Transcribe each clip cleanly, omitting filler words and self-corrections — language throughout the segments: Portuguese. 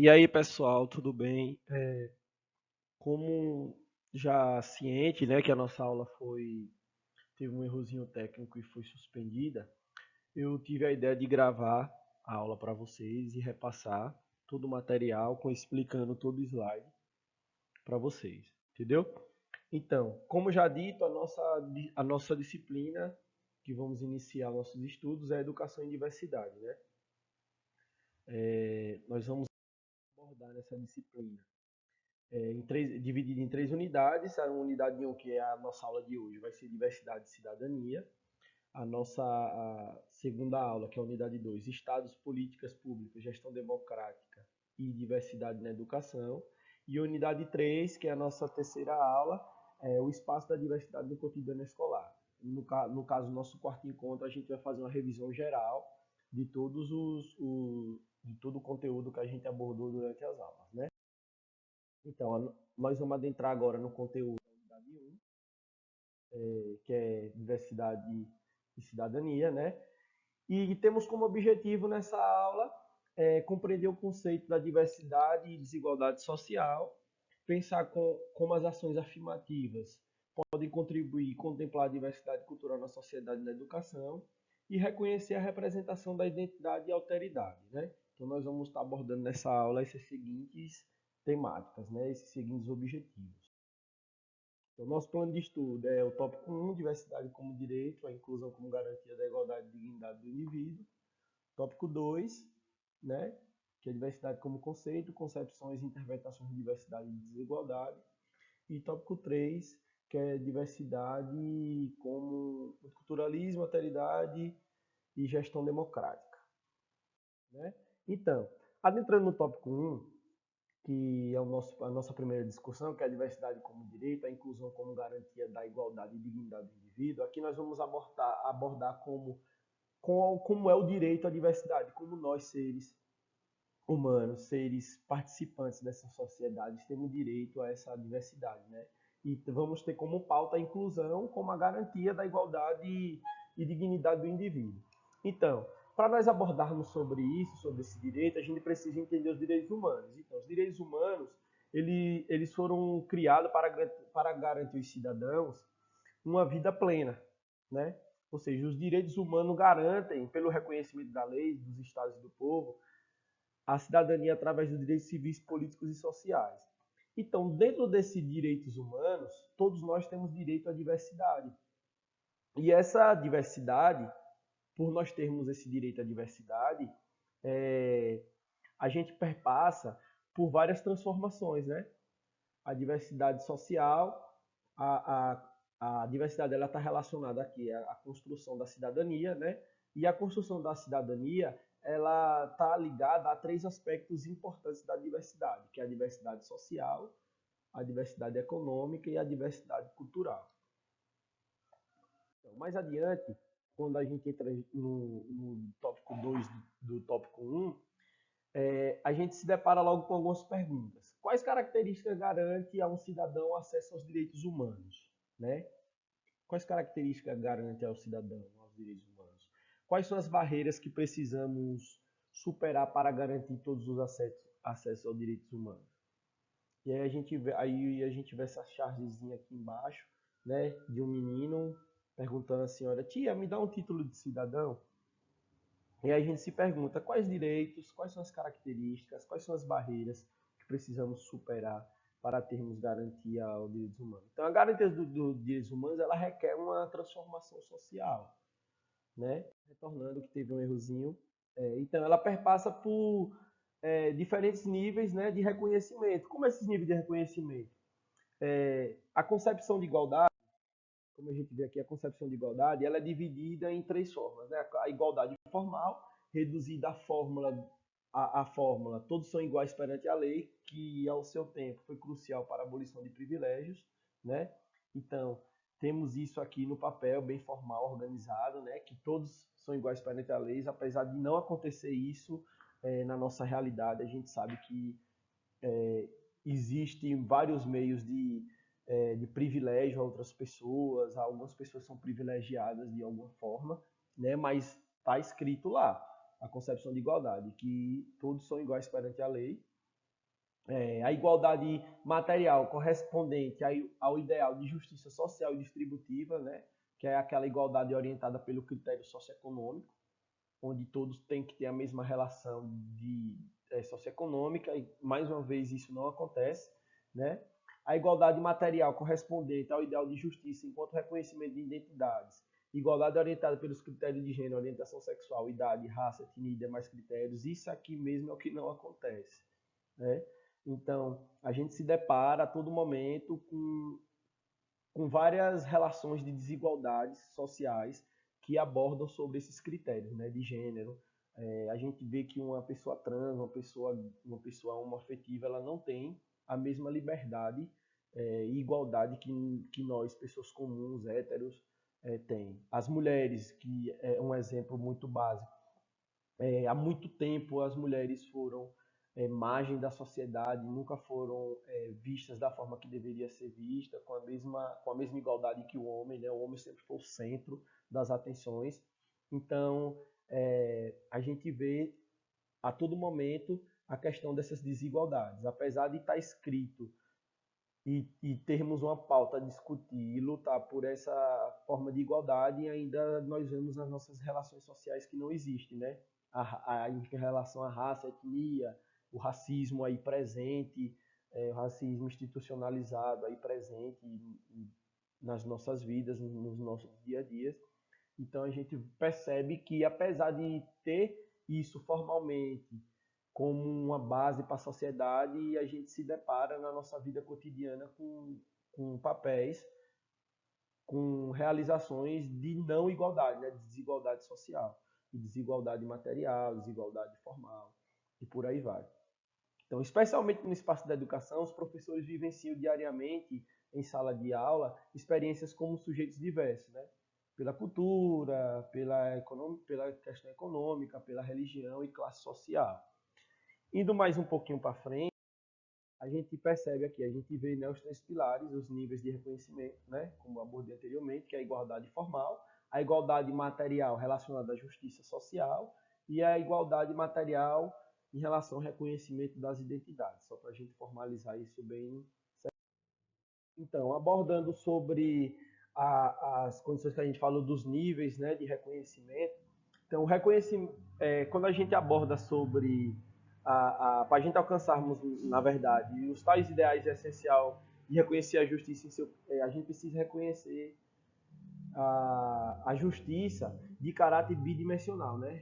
E aí, pessoal, tudo bem? Como já ciente, né, que a nossa aula teve um errozinho técnico e foi suspendida, eu tive a ideia de gravar a aula para vocês e repassar todo o material explicando todo o slide para vocês, entendeu? Então, como já dito, a nossa disciplina que vamos iniciar nossos estudos é Educação em Diversidade, né? Nós vamos abordar nessa disciplina dividido em três unidades. A unidade 1, que é a nossa aula de hoje, vai ser Diversidade e Cidadania. A segunda aula, que é a unidade 2, Estados, Políticas Públicas, Gestão Democrática e Diversidade na Educação. E a unidade 3, que é a nossa terceira aula, é o Espaço da Diversidade no Cotidiano Escolar. No caso, nosso quarto encontro, a gente vai fazer uma revisão geral de de todo o conteúdo que a gente abordou durante as aulas, né? Então, nós vamos adentrar agora no conteúdo da unidade 1, que é diversidade e cidadania, né? E temos como objetivo nessa aula compreender o conceito da diversidade e desigualdade social, pensar como as ações afirmativas podem contribuir e contemplar a diversidade cultural na sociedade e na educação, e reconhecer a representação da identidade e alteridade, né? Então nós vamos estar abordando nessa aula essas seguintes temáticas, né? Esses seguintes objetivos. Então, nosso plano de estudo é o tópico 1, diversidade como direito, a inclusão como garantia da igualdade e dignidade do indivíduo. Tópico 2, né, que é diversidade como conceito, concepções e interpretações de diversidade e desigualdade. E tópico 3, que é diversidade como culturalismo, alteridade e gestão democrática, né? Então, adentrando no tópico 1, que é a nossa primeira discussão, que é a diversidade como direito, a inclusão como garantia da igualdade e dignidade do indivíduo. Aqui nós vamos abordar como é o direito à diversidade, como nós, seres humanos, seres participantes dessa sociedade, temos direito a essa diversidade, né? E vamos ter como pauta a inclusão como a garantia da igualdade e dignidade do indivíduo. Então, para nós abordarmos sobre isso, sobre esse direito, a gente precisa entender os direitos humanos. Então, os direitos humanos, eles foram criados para garantir aos cidadãos uma vida plena, né? Ou seja, os direitos humanos garantem, pelo reconhecimento da lei, dos estados e do povo, a cidadania através dos direitos civis, políticos e sociais. Então, dentro desses direitos humanos, todos nós temos direito à diversidade. E essa diversidade, por nós termos esse direito à diversidade, é, a gente perpassa por várias transformações, né? A diversidade social, a, a diversidade ela está relacionada aqui à construção da cidadania, né? E a construção da cidadania ela está ligada a três aspectos importantes da diversidade, que é a diversidade social, a diversidade econômica e a diversidade cultural. Então, mais adiante, quando a gente entra no tópico 2 do tópico 1, a gente se depara logo com algumas perguntas. Quais características garante a um cidadão acesso aos direitos humanos, né? Quais características garante ao cidadão aos direitos humanos? Quais são as barreiras que precisamos superar para garantir todos os acessos aos direitos humanos? E aí a gente vê essa chargezinha aqui embaixo, né, de um menino perguntando à senhora: tia, me dá um título de cidadão? E aí a gente se pergunta quais direitos, quais são as características, quais são as barreiras que precisamos superar para termos garantia aos direitos humanos. Então, a garantia dos direitos humanos ela requer uma transformação social, né? Retornando que teve um errozinho. Então, ela perpassa por diferentes níveis, né, de reconhecimento. Como esses níveis de reconhecimento? A concepção de igualdade, como a gente vê aqui, a concepção de igualdade, ela é dividida em três formas, né? A igualdade formal, reduzida à fórmula todos são iguais perante a lei, que ao seu tempo foi crucial para a abolição de privilégios, né? Então, temos isso aqui no papel, bem formal, organizado, né? Que todos são iguais perante a lei, apesar de não acontecer isso na nossa realidade, a gente sabe que existem vários meios de privilégio a outras pessoas, algumas pessoas são privilegiadas de alguma forma, né? Mas está escrito lá a concepção de igualdade, que todos são iguais perante a lei, A igualdade material correspondente ao ideal de justiça social e distributiva, né? Que é aquela igualdade orientada pelo critério socioeconômico, onde todos têm que ter a mesma relação socioeconômica, e mais uma vez isso não acontece, né? A igualdade material correspondente ao ideal de justiça enquanto reconhecimento de identidades, igualdade orientada pelos critérios de gênero, orientação sexual, idade, raça, etnia e demais critérios, isso aqui mesmo é o que não acontece, né? Então, a gente se depara a todo momento com várias relações de desigualdades sociais que abordam sobre esses critérios, né, de gênero. A gente vê que uma pessoa trans, uma pessoa homoafetiva, ela não tem a mesma liberdade e igualdade que nós, pessoas comuns, héteros, tem. As mulheres, que é um exemplo muito básico, há muito tempo as mulheres foram margem da sociedade, nunca foram vistas da forma que deveria ser vista, com a mesma igualdade que o homem, né? O homem sempre foi o centro das atenções. Então, a gente vê a todo momento a questão dessas desigualdades. Apesar de estar escrito e termos uma pauta a discutir e lutar por essa forma de igualdade, ainda nós vemos nas nossas relações sociais que não existe, né? Em relação à raça, à etnia, o racismo aí presente, o racismo institucionalizado aí presente nas nossas vidas, nos nossos dia a dias. Então a gente percebe que, apesar de ter isso formalmente como uma base para a sociedade, a gente se depara na nossa vida cotidiana com papéis, com realizações de não igualdade, né? De desigualdade social, de desigualdade material, desigualdade formal e por aí vai. Então, especialmente no espaço da educação, os professores vivenciam diariamente em sala de aula experiências como sujeitos diversos, né? Pela cultura, pela questão econômica, pela religião e classe social. Indo mais um pouquinho para frente, a gente percebe aqui, a gente vê, né, os três pilares, os níveis de reconhecimento, né, como abordei anteriormente, que é a igualdade formal, a igualdade material relacionada à justiça social e a igualdade material em relação ao reconhecimento das identidades, só para a gente formalizar isso bem. Então, abordando sobre as condições que a gente falou dos níveis, né, de reconhecimento. Então, o reconhecimento, quando a gente aborda sobre para a gente alcançarmos, na verdade, os tais ideais é essencial de reconhecer a justiça a gente precisa reconhecer a justiça de caráter bidimensional, né?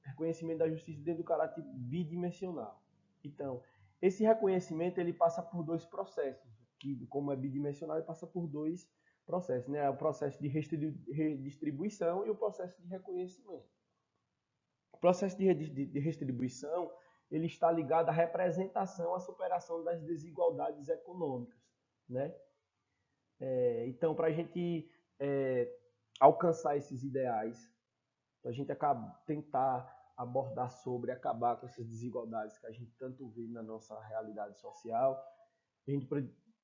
Reconhecimento da justiça dentro do caráter bidimensional. Então, esse reconhecimento ele passa por dois processos, que como é bidimensional, ele passa por dois processos, né? O processo de redistribuição e o processo de reconhecimento. O processo de redistribuição ele está ligado à representação, à superação das desigualdades econômicas, né? Então, para a gente alcançar esses ideais, para a gente tentar abordar sobre acabar com essas desigualdades que a gente tanto vê na nossa realidade social, a gente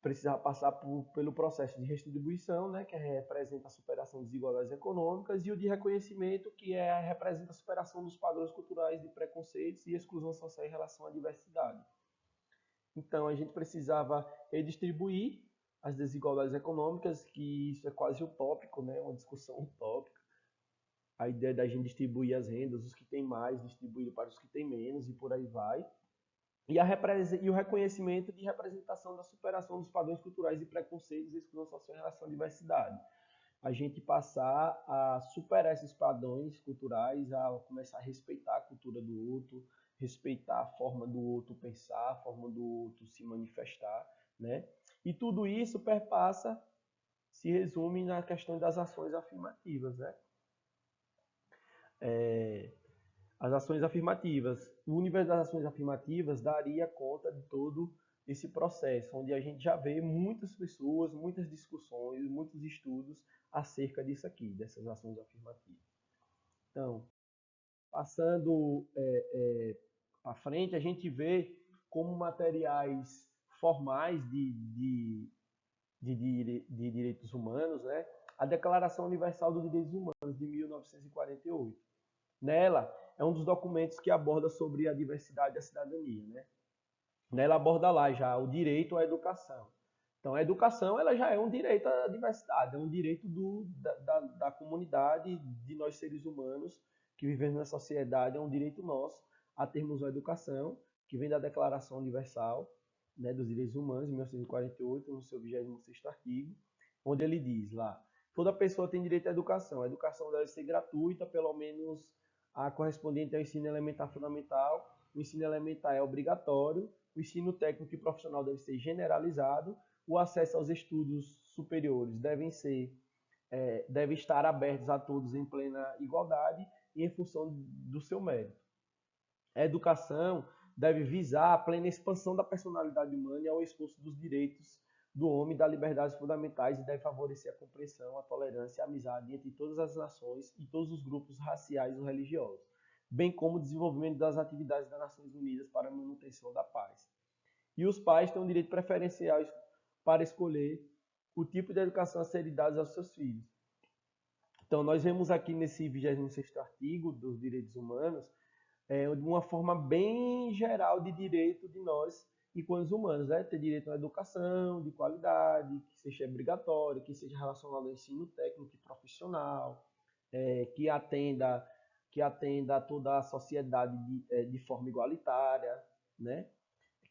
precisa passar pelo processo de redistribuição, né, que representa a superação de desigualdades econômicas, e o de reconhecimento, que representa a superação dos padrões culturais de preconceitos e exclusão social em relação à diversidade. Então, a gente precisava redistribuir as desigualdades econômicas, que isso é quase utópico, né, uma discussão utópica. A ideia da gente distribuir as rendas, os que têm mais, distribuir para os que têm menos, e por aí vai. E o reconhecimento de representação da superação dos padrões culturais e preconceitos e exclusão social em relação à diversidade. A gente passar a superar esses padrões culturais, a começar a respeitar a cultura do outro, respeitar a forma do outro pensar, a forma do outro se manifestar, né? E tudo isso perpassa, se resume na questão das ações afirmativas, né? As ações afirmativas. O universo das ações afirmativas daria conta de todo esse processo, onde a gente já vê muitas pessoas, muitas discussões, muitos estudos acerca disso aqui, dessas ações afirmativas. Então, passando à frente, a gente vê como materiais formais de direitos humanos, né, a Declaração Universal dos Direitos Humanos, de 1948. Nela, é um dos documentos que aborda sobre a diversidade e a cidadania, né? né, ela aborda lá já o direito à educação. Então, a educação ela já é um direito à diversidade, é um direito da comunidade, de nós seres humanos que vivemos na sociedade, é um direito nosso a termos uma educação que vem da Declaração Universal, né, dos Direitos Humanos, de 1948, no seu 26º artigo, onde ele diz lá, toda pessoa tem direito à educação. A educação deve ser gratuita, pelo menos a correspondente ao ensino elementar fundamental. O ensino elementar é obrigatório, o ensino técnico e profissional deve ser generalizado, o acesso aos estudos superiores deve estar abertos a todos em plena igualdade e em função do seu mérito. A educação deve visar a plena expansão da personalidade humana e ao esforço dos direitos do homem e das liberdades fundamentais e deve favorecer a compreensão, a tolerância e a amizade entre todas as nações e todos os grupos raciais ou religiosos, bem como o desenvolvimento das atividades das Nações Unidas para a manutenção da paz. E os pais têm um direito preferencial para escolher o tipo de educação a ser dada aos seus filhos. Então, nós vemos aqui nesse 26º artigo dos direitos humanos de uma forma bem geral de direito de nós, enquanto humanos, né? Ter direito à educação de qualidade, que seja obrigatória, que seja relacionada ao ensino técnico e profissional, que atenda a toda a sociedade de forma igualitária, né?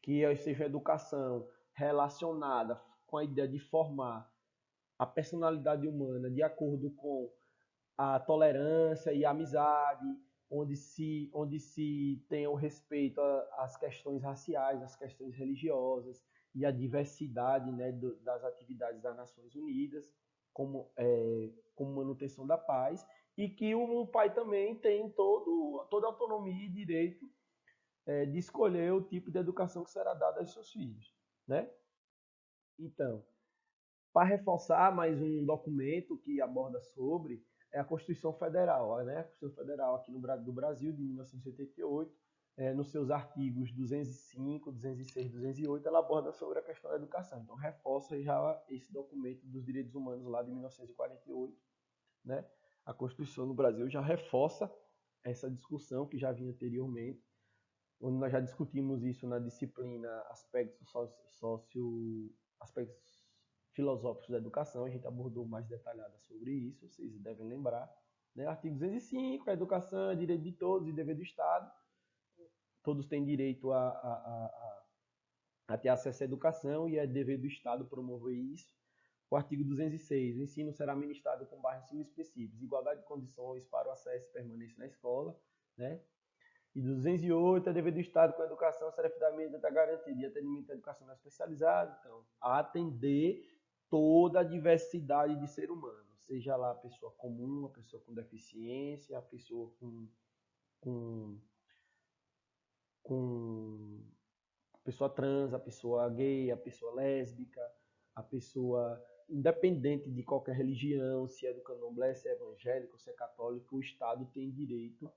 Que seja educação relacionada com a ideia de formar a personalidade humana de acordo com a tolerância e a amizade, onde se tenha o respeito às questões raciais, às questões religiosas e à diversidade, né, das atividades das Nações Unidas, como manutenção da paz, e que o pai também tem toda a autonomia e direito de escolher o tipo de educação que será dada aos seus filhos, né? Então, para reforçar mais um documento que aborda sobre é a Constituição Federal, né? A Constituição Federal aqui do Brasil, de 1988, nos seus artigos 205, 206, 208, ela aborda sobre a questão da educação. Então, reforça já esse documento dos direitos humanos lá de 1948, né? A Constituição no Brasil já reforça essa discussão que já vinha anteriormente, onde nós já discutimos isso na disciplina aspectos filosóficos da educação, a gente abordou mais detalhada sobre isso, vocês devem lembrar. Né? Artigo 205, a educação é direito de todos e dever do Estado. Todos têm direito a ter acesso à educação e é dever do Estado promover isso. O artigo 206, o ensino será ministrado com base em específicos, igualdade de condições para o acesso e permanência na escola, né? E 208, é dever do Estado com a educação será finalmente a garantia de atendimento educacional especializado, então, a atender toda a diversidade de ser humano, seja lá a pessoa comum, a pessoa com deficiência, a pessoa com, com a pessoa trans, a pessoa gay, a pessoa lésbica, a pessoa independente de qualquer religião, se é do candomblé, se é evangélico, se é católico, o Estado tem direito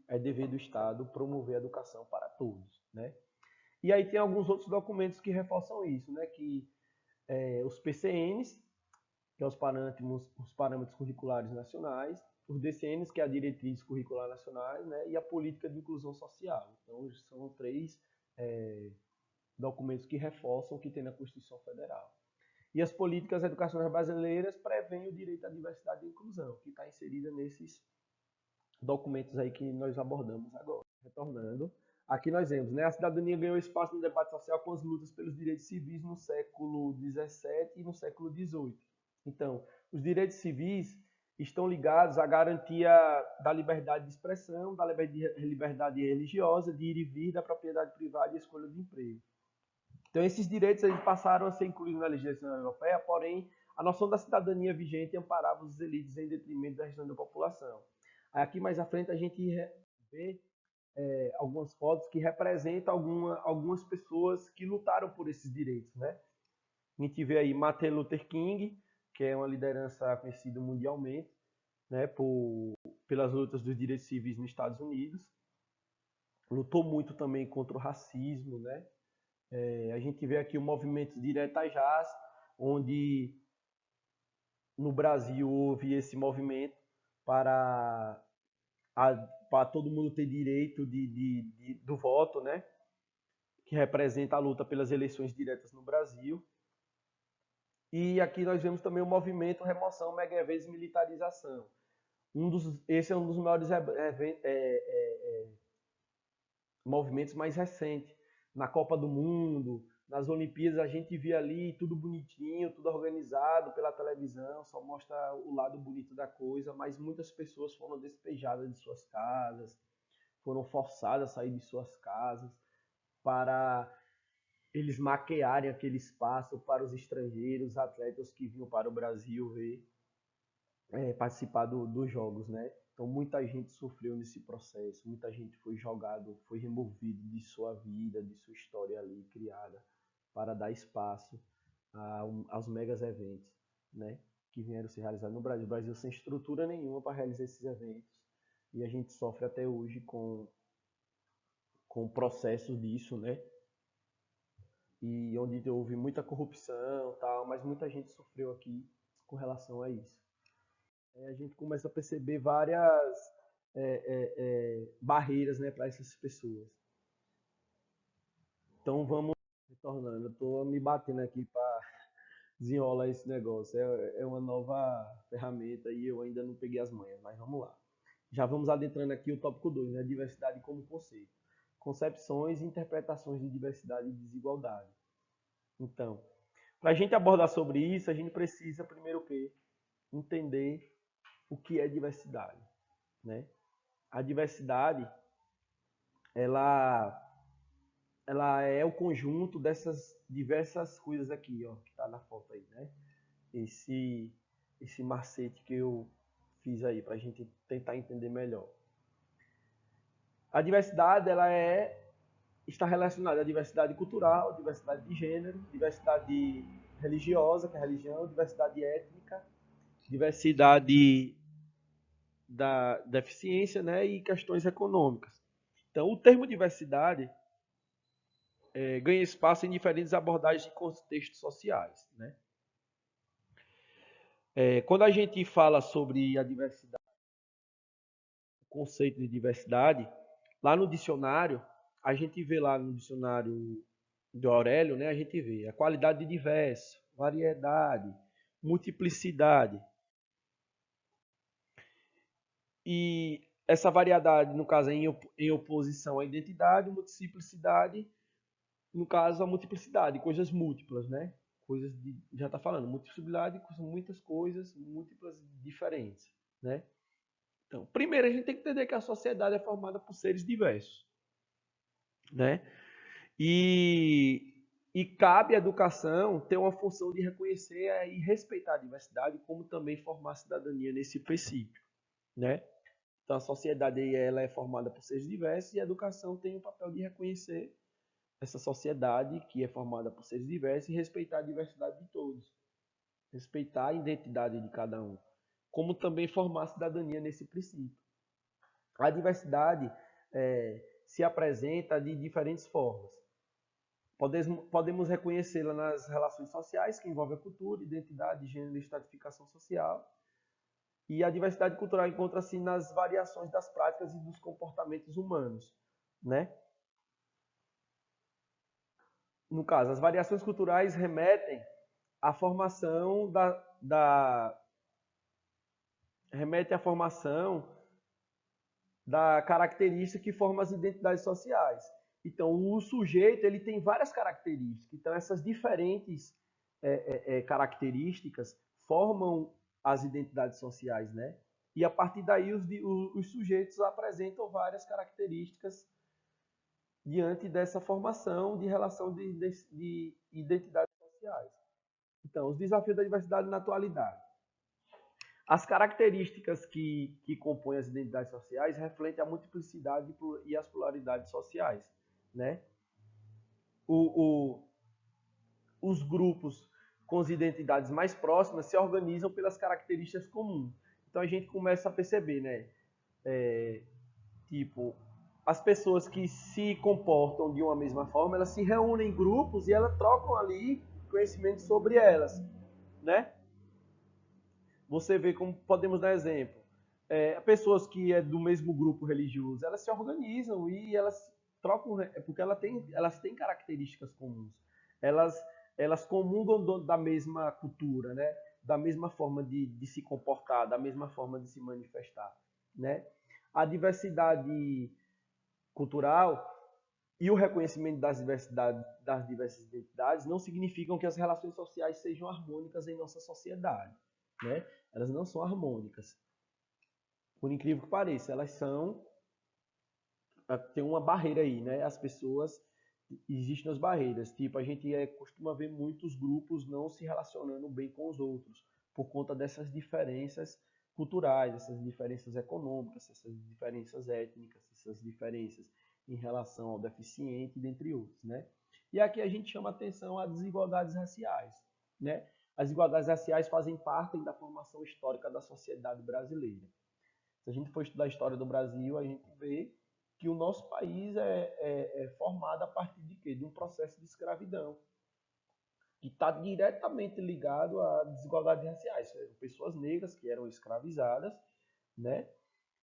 é dever do Estado promover a educação para todos, né? E aí tem alguns outros documentos que reforçam isso, né? Que os PCNs, que é os parâmetros curriculares nacionais, os DCNs, que é a diretriz curricular nacionais, né? E a política de inclusão social. Então, são três documentos que reforçam o que tem na Constituição Federal. E as políticas educacionais brasileiras prevêem o direito à diversidade e inclusão, que está inserida nesses documentos aí que nós abordamos agora. Retornando, aqui nós vemos, né, a cidadania ganhou espaço no debate social com as lutas pelos direitos civis no século XVII e no século XVIII. Então, os direitos civis estão ligados à garantia da liberdade de expressão, da liberdade religiosa, de ir e vir, da propriedade privada e escolha de emprego. Então, esses direitos eles passaram a ser incluídos na legislação europeia, porém, a noção da cidadania vigente amparava os elites em detrimento da restante da população. Aqui mais à frente a gente vê algumas fotos que representam algumas pessoas que lutaram por esses direitos, né? A gente vê aí Martin Luther King, que é uma liderança conhecida mundialmente, né, pelas lutas dos direitos civis nos Estados Unidos. Lutou muito também contra o racismo, né? A gente vê aqui o movimento Direta Jazz, onde no Brasil houve esse movimento para todo mundo ter direito do voto, né? que representa a luta pelas eleições diretas no Brasil. E aqui nós vemos também o movimento Remoção, Mega Eventos e Militarização. Esse é um dos maiores movimentos mais recentes. Na Copa do Mundo, nas Olimpíadas, a gente via ali tudo bonitinho, tudo organizado pela televisão, só mostra o lado bonito da coisa, mas muitas pessoas foram despejadas de suas casas, foram forçadas a sair de suas casas para eles maquiarem aquele espaço para os estrangeiros, atletas que vinham para o Brasil ver, participar dos jogos, né? Então muita gente sofreu nesse processo, muita gente foi jogado, foi removido de sua vida, de sua história ali criada para dar espaço aos megas eventos, né? Que vieram se realizar no Brasil. O Brasil sem estrutura nenhuma para realizar esses eventos e a gente sofre até hoje com o processo disso, né? E onde houve muita corrupção, tal, mas muita gente sofreu aqui com relação a isso. A gente começa a perceber várias barreiras, né, para essas pessoas. Então vamos retornando. Eu estou me batendo aqui para desenrolar esse negócio. É uma nova ferramenta e eu ainda não peguei as manhas, mas vamos lá. Já vamos adentrando aqui o tópico 2, né, diversidade como conceito. Concepções e interpretações de diversidade e desigualdade. Então, para a gente abordar sobre isso, a gente precisa primeiro o quê? Entender o que é diversidade, né? A diversidade, ela é o conjunto dessas diversas coisas aqui, ó, que tá na foto aí, né? Esse macete que eu fiz aí para a gente tentar entender melhor. A diversidade, está relacionada à diversidade cultural, diversidade de gênero, diversidade religiosa, que é a religião, diversidade étnica, diversidade da deficiência, né, e questões econômicas. Então, o termo diversidade ganha espaço em diferentes abordagens de contextos sociais, né? Quando a gente fala sobre a diversidade, o conceito de diversidade, lá no dicionário, a gente vê lá no dicionário do Aurélio, né, a gente vê a qualidade de diverso, variedade, multiplicidade. E essa variedade, no caso, é em oposição à identidade, multiplicidade, no caso, a multiplicidade, coisas múltiplas, né? Coisas de, já está falando, multiplicidade são muitas coisas múltiplas diferentes, né? Então, primeiro a gente tem que entender que a sociedade é formada por seres diversos, né? E cabe à educação ter uma função de reconhecer e respeitar a diversidade, como também formar a cidadania nesse princípio, né? Então, a sociedade ela é formada por seres diversos e a educação tem o papel de reconhecer essa sociedade que é formada por seres diversos e respeitar a diversidade de todos, respeitar a identidade de cada um, como também formar a cidadania nesse princípio. A diversidade se apresenta de diferentes formas. Podemos reconhecê-la nas relações sociais, que envolvem a cultura, identidade, gênero e estratificação social. E a diversidade cultural encontra-se nas variações das práticas e dos comportamentos humanos, né? No caso, as variações culturais remetem à formação remete à formação da característica que forma as identidades sociais. Então, o sujeito ele tem várias características. Então, essas diferentes características formam as identidades sociais, né? E a partir daí os sujeitos apresentam várias características diante dessa formação de relação de identidades sociais. Então, os desafios da diversidade na atualidade. As características que compõem as identidades sociais refletem a multiplicidade e as pluralidades sociais, né? Os grupos com as identidades mais próximas se organizam pelas características comuns. Então a gente começa a perceber, né? Tipo, as pessoas que se comportam de uma mesma forma, elas se reúnem em grupos e elas trocam ali conhecimento sobre elas, né? Você vê como podemos dar exemplo. Pessoas que é do mesmo grupo religioso, elas se organizam e elas trocam, porque elas têm características comuns. Elas, elas comungam da mesma cultura, né? Da mesma forma de se comportar, da mesma forma de se manifestar, né? A diversidade cultural e o reconhecimento das diversas identidades não significam que as relações sociais sejam harmônicas em nossa sociedade, né? Elas não são harmônicas. Por incrível que pareça, elas são tem uma barreira aí, né? As pessoas existem as barreiras. Tipo, a gente costuma ver muitos grupos não se relacionando bem com os outros por conta dessas diferenças culturais, essas diferenças econômicas, essas diferenças étnicas, essas diferenças em relação ao deficiente, dentre outros, né? E aqui a gente chama atenção às desigualdades raciais, né? As desigualdades raciais fazem parte da formação histórica da sociedade brasileira. Se a gente for estudar a história do Brasil, a gente vê que o nosso país é formado a partir de quê? De um processo de escravidão, que está diretamente ligado à desigualdade raciais. Pessoas negras que eram escravizadas, né?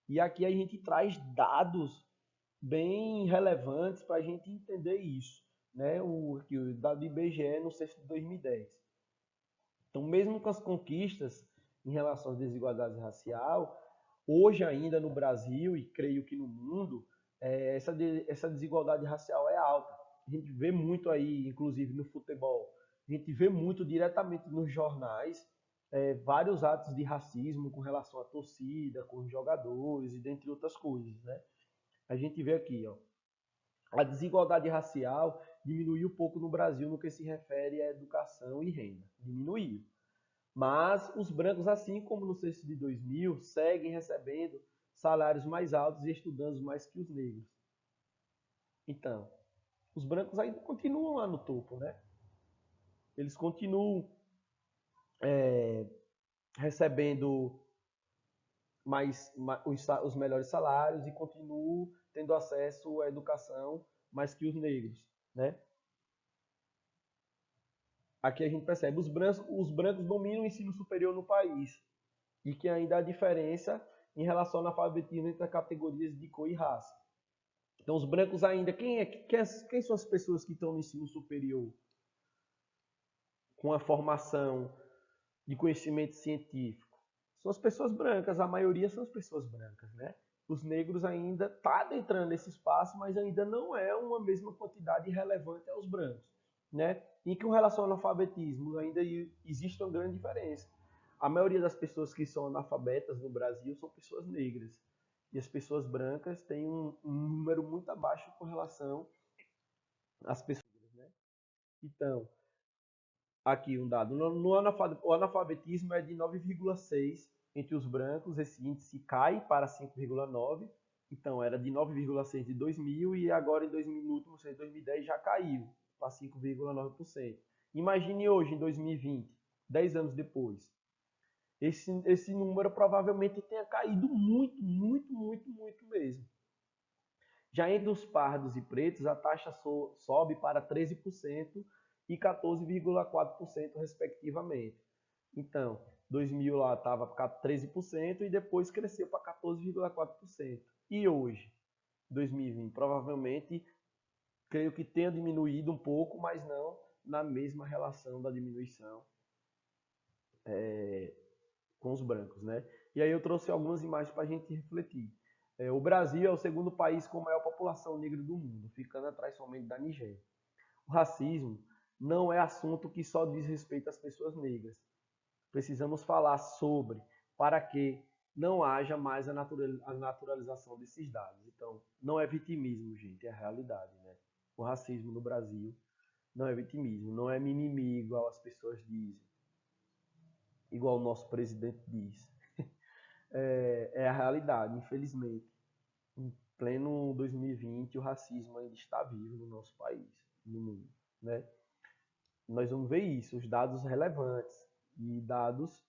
E aqui a gente traz dados bem relevantes para a gente entender isso, né? O dado do IBGE no censo de 2010. Então, mesmo com as conquistas em relação às desigualdades raciais, hoje ainda no Brasil e creio que no mundo, essa desigualdade racial é alta. A gente vê muito aí, inclusive no futebol, a gente vê muito diretamente nos jornais vários atos de racismo com relação à torcida, com os jogadores e dentre outras coisas, né? A gente vê aqui, ó, a desigualdade racial diminuiu um pouco no Brasil no que se refere à educação e renda. Diminuiu. Mas os brancos, assim como no censo de 2000, seguem recebendo salários mais altos e estudando mais que os negros. Então, os brancos ainda continuam lá no topo, né? Eles continuam recebendo os melhores salários e continuam tendo acesso à educação mais que os negros, né? Aqui a gente percebe os brancos dominam o ensino superior no país e que ainda há diferença em relação ao analfabetismo entre as categorias de cor e raça. Então, os brancos ainda, quem são as pessoas que estão no ensino superior com a formação de conhecimento científico? São as pessoas brancas, a maioria são as pessoas brancas, né? Os negros ainda estão adentrando nesse espaço, mas ainda não é uma mesma quantidade relevante aos brancos, né? E com relação ao analfabetismo, ainda existe uma grande diferença. A maioria das pessoas que são analfabetas no Brasil são pessoas negras. E as pessoas brancas têm um número muito abaixo com relação às pessoas, né? Então, aqui um dado. O analfabetismo é de 9,6 entre os brancos. Esse índice cai para 5,9. Então, era de 9,6 de 2000 e agora no último censo de 2010 já caiu para 5,9%. Imagine hoje, em 2020, 10 anos depois. Esse número provavelmente tenha caído muito, muito, muito, muito mesmo. Já entre os pardos e pretos, a taxa sobe para 13% e 14,4%, respectivamente. Então, 2000 lá estava 13% e depois cresceu para 14,4%. E hoje, 2020, provavelmente, creio que tenha diminuído um pouco, mas não na mesma relação da diminuição com os brancos, né? E aí eu trouxe algumas imagens para a gente refletir. O Brasil é o segundo país com maior população negra do mundo, ficando atrás somente da Nigéria. O racismo não é assunto que só diz respeito às pessoas negras. Precisamos falar sobre para que não haja mais a naturalização desses dados. Então, não é vitimismo, gente, é a realidade, né? O racismo no Brasil não é vitimismo, não é mimimi igual as pessoas dizem, igual o nosso presidente diz. É a realidade, infelizmente. Em pleno 2020, o racismo ainda está vivo no nosso país, no mundo, né? Nós vamos ver isso, os dados relevantes e dados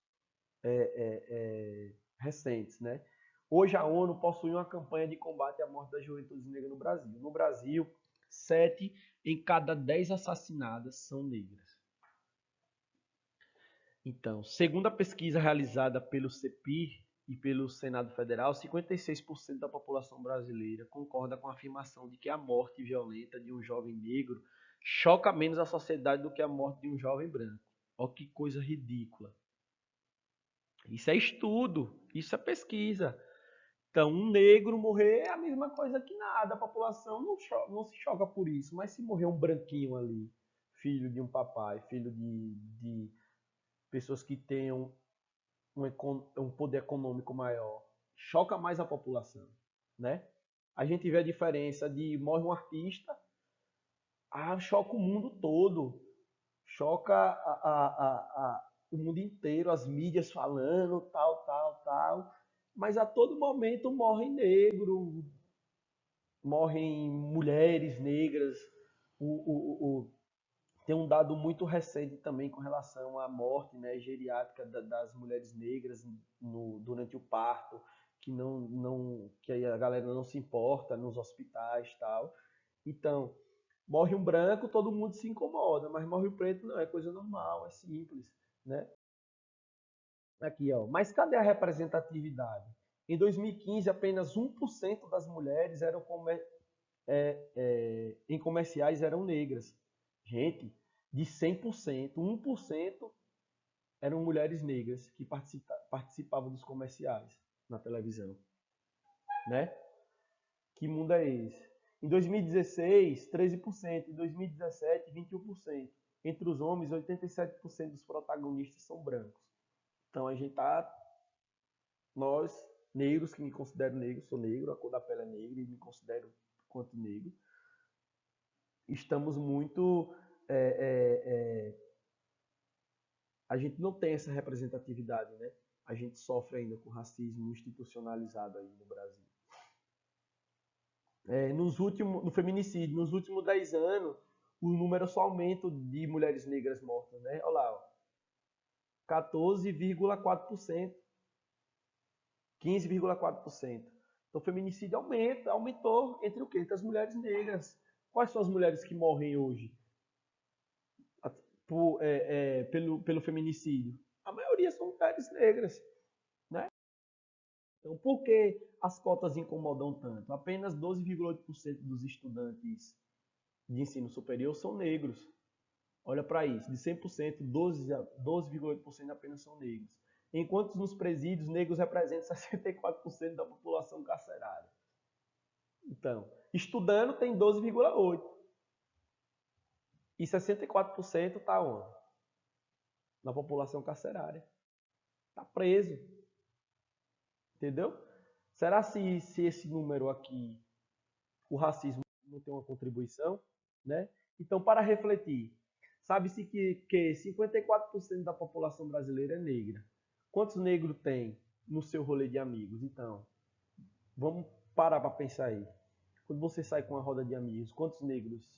recentes, né? Hoje a ONU possui uma campanha de combate à morte da juventude negra no Brasil. No Brasil, 7 em cada 10 assassinadas são negras. Então, segundo a pesquisa realizada pelo CEPIR, e pelo Senado Federal, 56% da população brasileira concorda com a afirmação de que a morte violenta de um jovem negro choca menos a sociedade do que a morte de um jovem branco. Olha que coisa ridícula. Isso é estudo, isso é pesquisa. Então, um negro morrer é a mesma coisa que nada, a população não se choca por isso. Mas se morrer um branquinho ali, filho de um papai, filho de pessoas que tenham um poder econômico maior, choca mais a população, né? A gente vê a diferença de morre um artista, choca o mundo todo, choca o mundo inteiro, as mídias falando, tal, tal, tal. Mas a todo momento morre negro, morrem mulheres negras. O, o, o, tem um dado muito recente também com relação à morte, né, geriátrica das mulheres negras durante o parto, que a galera não se importa nos hospitais e tal. Então, morre um branco, todo mundo se incomoda, mas morre o preto não, é coisa normal, é simples, né? Aqui, ó. Mas cadê a representatividade? Em 2015, apenas 1% das mulheres em comerciais eram negras. Gente, de 100%, 1% eram mulheres negras que participavam dos comerciais na televisão, né? Que mundo é esse? Em 2016, 13%. Em 2017, 21%. Entre os homens, 87% dos protagonistas são brancos. Então a gente tá. Nós, negros, que me considero negro, sou negro, a cor da pele é negra e me considero quanto negro, estamos muito. É, é, é, a gente não tem essa representatividade, né? A gente sofre ainda com racismo institucionalizado aí no Brasil. No feminicídio, nos últimos 10 anos, o número só aumenta de mulheres negras mortas, né? Olha lá, ó, 14,4%, 15,4%. Então, o feminicídio aumentou entre o quê? Entre as mulheres negras. Quais são as mulheres que morrem hoje pelo feminicídio? A maioria são mulheres negras, né? Então, por que as cotas incomodam tanto? Apenas 12,8% dos estudantes de ensino superior são negros. Olha para isso, de 100%, 12,8% apenas são negros. Enquanto nos presídios, negros representam 64% da população carcerária. Então, estudando tem 12,8%. E 64% está onde? Na população carcerária. Está preso. Entendeu? Será se esse número aqui, o racismo não tem uma contribuição? Né? Então, para refletir, sabe-se que 54% da população brasileira é negra. Quantos negros tem no seu rolê de amigos? Então, vamos parar para pensar aí. Quando você sai com uma roda de amigos, quantos negros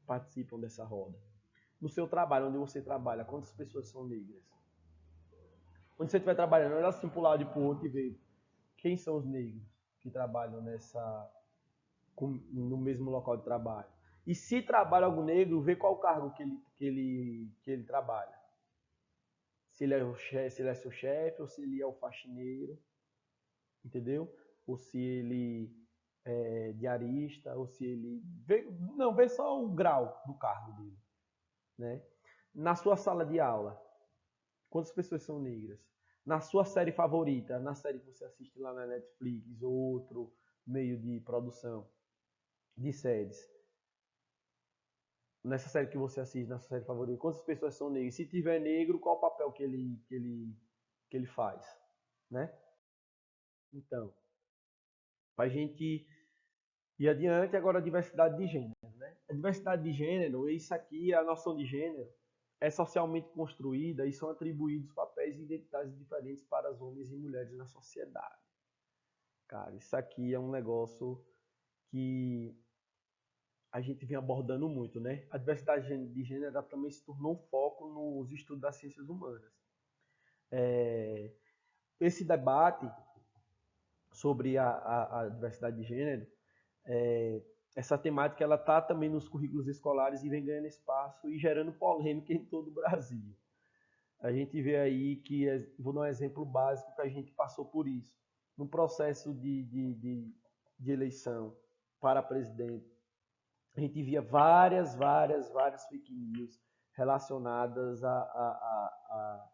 participam dessa roda? No seu trabalho, onde você trabalha, quantas pessoas são negras? Quando você estiver trabalhando, olha assim para o lado e para o outro e vê quem são os negros que trabalham no mesmo local de trabalho. E se trabalha algum negro, vê qual o cargo que ele trabalha. Se ele é o chefe, se ele é seu chefe, ou se ele é o faxineiro, entendeu? Ou se ele é diarista, ou se ele. Vê só o grau do cargo dele. Né? Na sua sala de aula, quantas pessoas são negras? Na sua série favorita, na série que você assiste lá na Netflix ou outro meio de produção de séries, nessa série que você assiste, nessa série favorita, quantas pessoas são negras? Se tiver negro, qual o papel que ele faz? Né? Então, para a gente ir adiante, agora a diversidade de gênero. Né? A diversidade de gênero, isso aqui, a noção de gênero, é socialmente construída e são atribuídos papéis e identidades diferentes para os homens e mulheres na sociedade. Cara, isso aqui é um negócio que a gente vem abordando muito, né? A diversidade de gênero também se tornou um foco nos estudos das ciências humanas. Esse debate sobre a diversidade de gênero, essa temática ela está também nos currículos escolares e vem ganhando espaço e gerando polêmica em todo o Brasil. A gente vê aí que, vou dar um exemplo básico, que a gente passou por isso. No processo de eleição para presidente, a gente via várias fake news relacionadas a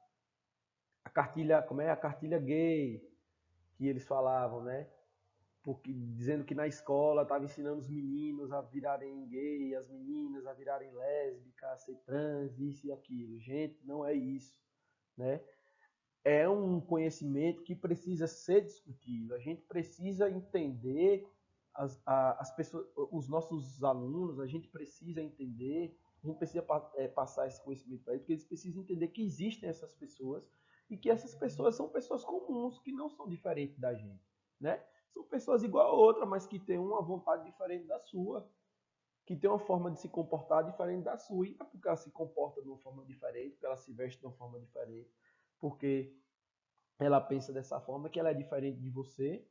cartilha, como é? A cartilha gay, que eles falavam, né? Porque, dizendo que na escola estava ensinando os meninos a virarem gay, as meninas a virarem lésbicas, a ser trans, isso e aquilo. Gente, não é isso, né? É um conhecimento que precisa ser discutido. A gente precisa entender as pessoas, os nossos alunos, a gente precisa entender, a gente precisa passar esse conhecimento para eles, porque eles precisam entender que existem essas pessoas e que essas pessoas são pessoas comuns, que não são diferentes da gente, né? São pessoas igual a outra, mas que têm uma vontade diferente da sua, que tem uma forma de se comportar diferente da sua. E não é porque ela se comporta de uma forma diferente, porque ela se veste de uma forma diferente, porque ela pensa dessa forma, que ela é diferente de você,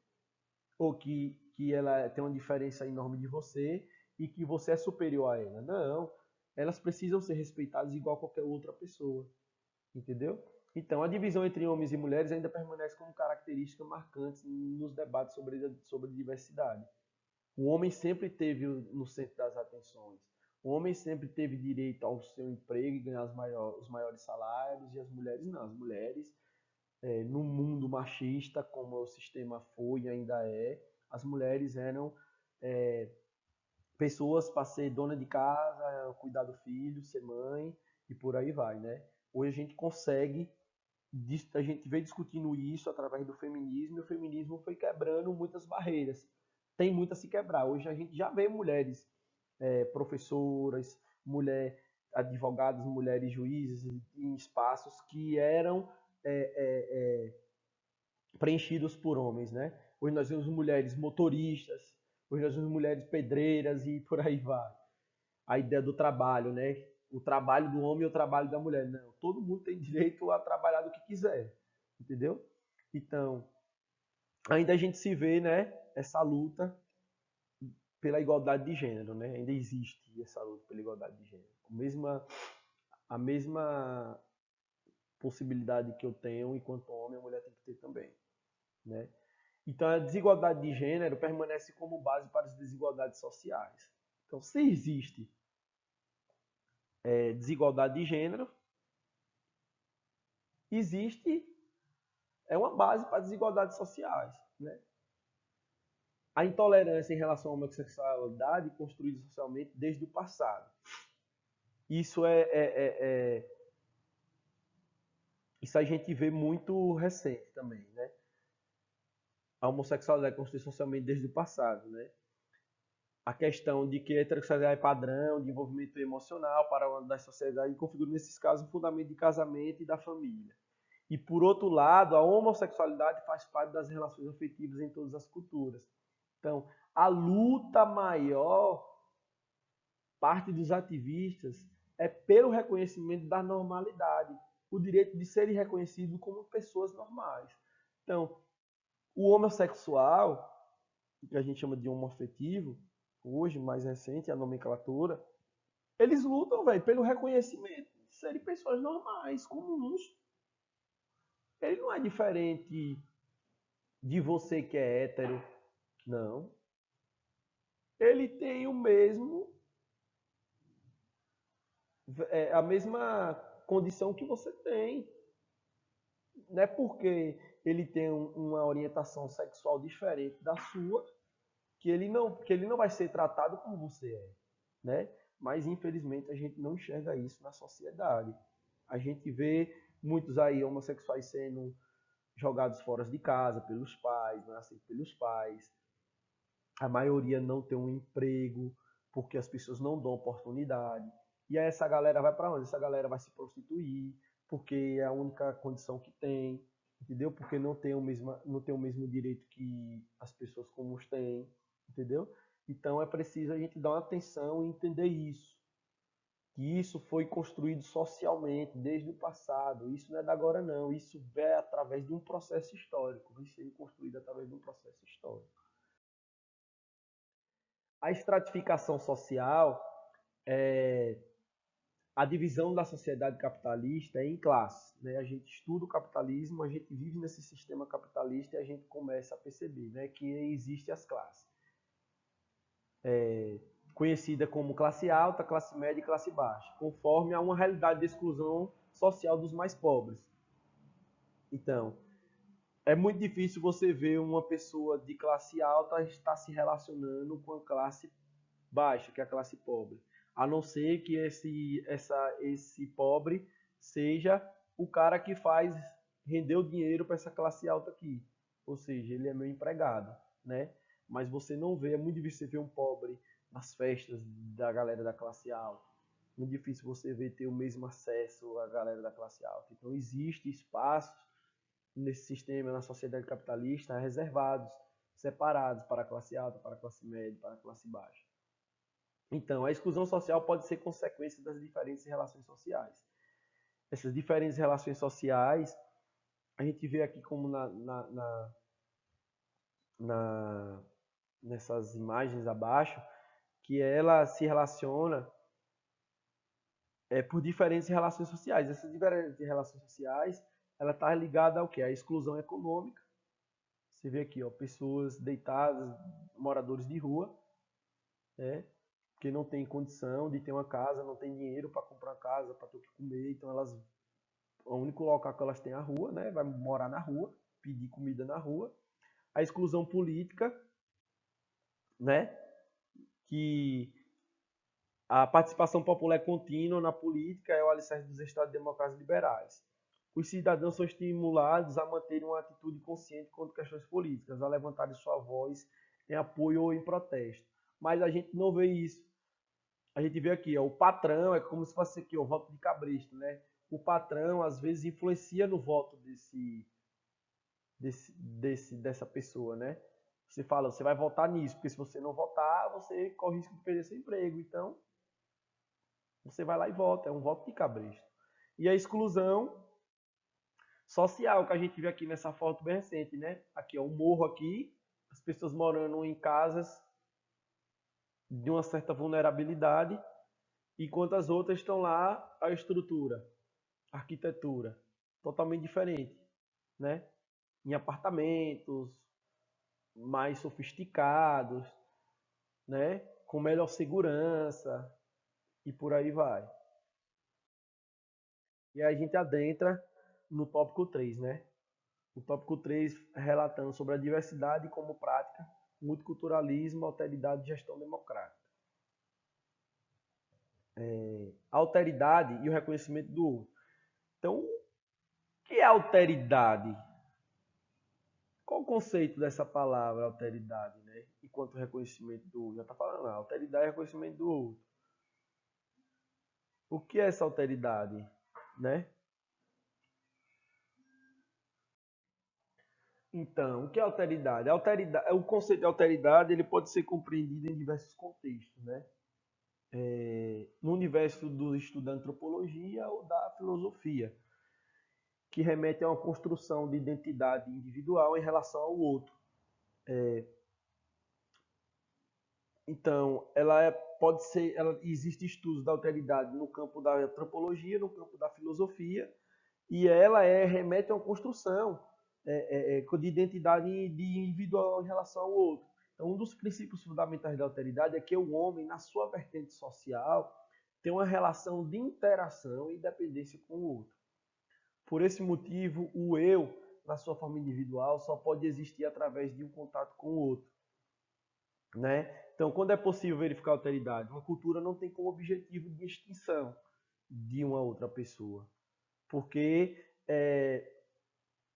ou que ela tem uma diferença enorme de você e que você é superior a ela. Não, elas precisam ser respeitadas igual a qualquer outra pessoa, entendeu? Então, a divisão entre homens e mulheres ainda permanece como característica marcante nos debates sobre diversidade. O homem sempre teve no centro das atenções. O homem sempre teve direito ao seu emprego e ganhar os maiores salários, e as mulheres não. As mulheres, no mundo machista, como o sistema foi e ainda é, as mulheres eram é, pessoas para ser dona de casa, cuidar do filho, ser mãe e por aí vai, né? Hoje a gente consegue, a gente veio discutindo isso através do feminismo, e o feminismo foi quebrando muitas barreiras. Tem muito a se quebrar. Hoje a gente já vê mulheres professoras, advogadas, mulheres juízes em espaços que eram é, é, preenchidos por homens, né? Hoje nós vemos mulheres motoristas, hoje nós vemos mulheres pedreiras e por aí vai. A ideia do trabalho, né? O trabalho do homem e o trabalho da mulher. Não, todo mundo tem direito a trabalhar do que quiser, entendeu? Então, ainda a gente se vê, né? Essa luta pela igualdade de gênero, né? Ainda existe essa luta pela igualdade de gênero. A mesma possibilidade que eu tenho enquanto homem, a mulher tem que ter também, né? Então, a desigualdade de gênero permanece como base para as desigualdades sociais. Então, se existe desigualdade de gênero, existe uma base para desigualdades sociais, né? A intolerância em relação à homossexualidade construída socialmente desde o passado. Isso isso a gente vê muito recente também, né? A homossexualidade é construída socialmente desde o passado, né? A questão de que a heterossexualidade é padrão de envolvimento emocional para uma das sociedades e configura, nesses casos, o fundamento de casamento e da família. E, por outro lado, a homossexualidade faz parte das relações afetivas em todas as culturas. Então, a luta maior, parte dos ativistas, é pelo reconhecimento da normalidade, o direito de serem reconhecidos como pessoas normais. Então, o homossexual, que a gente chama de homoafetivo, hoje, mais recente, a nomenclatura, eles lutam, velho, pelo reconhecimento de serem pessoas normais, comuns. Ele não é diferente de você que é hétero, não. Ele tem o mesmo, a mesma condição que você tem. Não é porque ele tem uma orientação sexual diferente da sua que ele não vai ser tratado como você é, né? Mas infelizmente a gente não enxerga isso na sociedade. A gente vê muitos aí homossexuais sendo jogados fora de casa pelos pais, nascidos pelos pais. A maioria não tem um emprego porque as pessoas não dão oportunidade. E aí essa galera vai para onde? Essa galera vai se prostituir porque é a única condição que tem, entendeu? Porque não tem o mesmo direito que as pessoas comuns têm, entendeu? Então é preciso a gente dar uma atenção e entender isso. Que isso foi construído socialmente desde o passado. Isso não é da agora não. Isso é através de um processo histórico. Vai ser construído através de um processo histórico. A estratificação social a divisão da sociedade capitalista é em classes, né? A gente estuda o capitalismo, a gente vive nesse sistema capitalista e a gente começa a perceber, né, que existem as classes. Conhecida como classe alta, classe média e classe baixa, conforme a uma realidade de exclusão social dos mais pobres. Então, é muito difícil você ver uma pessoa de classe alta estar se relacionando com a classe baixa, que é a classe pobre. A não ser que esse pobre seja o cara que faz render o dinheiro para essa classe alta aqui. Ou seja, ele é meu empregado, né? Mas você não vê, é muito difícil você ver um pobre nas festas da galera da classe alta. Muito difícil você ver ter o mesmo acesso à galera da classe alta. Então, existe espaços nesse sistema, na sociedade capitalista, reservados, separados para a classe alta, para a classe média, para a classe baixa. Então, a exclusão social pode ser consequência das diferentes relações sociais. Essas diferentes relações sociais, a gente vê aqui como nessas imagens abaixo, que ela se relaciona por diferentes relações sociais. Essas diferentes relações sociais, ela está ligada ao quê? À exclusão econômica. Você vê aqui, ó, pessoas deitadas, moradores de rua, né? Que não tem condição de ter uma casa, não tem dinheiro para comprar casa, para ter o que comer, então o único local que elas têm é a rua, né? Vai morar na rua, pedir comida na rua. A exclusão política, né? Que a participação popular contínua na política é o alicerce dos Estados democráticos liberais. Os cidadãos são estimulados a manterem uma atitude consciente contra questões políticas, a levantarem sua voz em apoio ou em protesto. Mas a gente não vê isso. A gente vê aqui, ó, o patrão é como se fosse aqui, ó, o voto de cabresto, né? O patrão às vezes influencia no voto dessa pessoa, né? Você fala, você vai votar nisso, porque se você não votar, você corre o risco de perder seu emprego. Então, você vai lá e vota, é um voto de cabresto. E a exclusão social que a gente vê aqui nessa foto bem recente, né? Aqui, ó, o morro aqui, as pessoas morando em casas de uma certa vulnerabilidade, enquanto as outras estão lá a estrutura, a arquitetura, totalmente diferente, né? Em apartamentos mais sofisticados, né? Com melhor segurança e por aí vai. E aí a gente adentra no tópico 3, né? O tópico 3 relatando sobre a diversidade como prática, multiculturalismo, alteridade e gestão democrática. A alteridade e o reconhecimento do outro. Então, o que é alteridade? Qual o conceito dessa palavra, alteridade, né? Enquanto reconhecimento do outro. Já está falando, alteridade é reconhecimento do outro. O que é essa alteridade, né? Então, o que é alteridade? O conceito de alteridade ele pode ser compreendido em diversos contextos, né? No universo do estudo da antropologia ou da filosofia, que remete a uma construção de identidade individual em relação ao outro. Então, pode ser, existe estudos da alteridade no campo da antropologia, no campo da filosofia, e ela remete a uma construção de identidade de individual em relação ao outro. Então, um dos princípios fundamentais da alteridade é que o homem, na sua vertente social, tem uma relação de interação e dependência com o outro. Por esse motivo, o eu, na sua forma individual, só pode existir através de um contato com o outro, né? Então, quando é possível verificar a alteridade? Uma cultura não tem como objetivo de extinção de uma outra pessoa, porque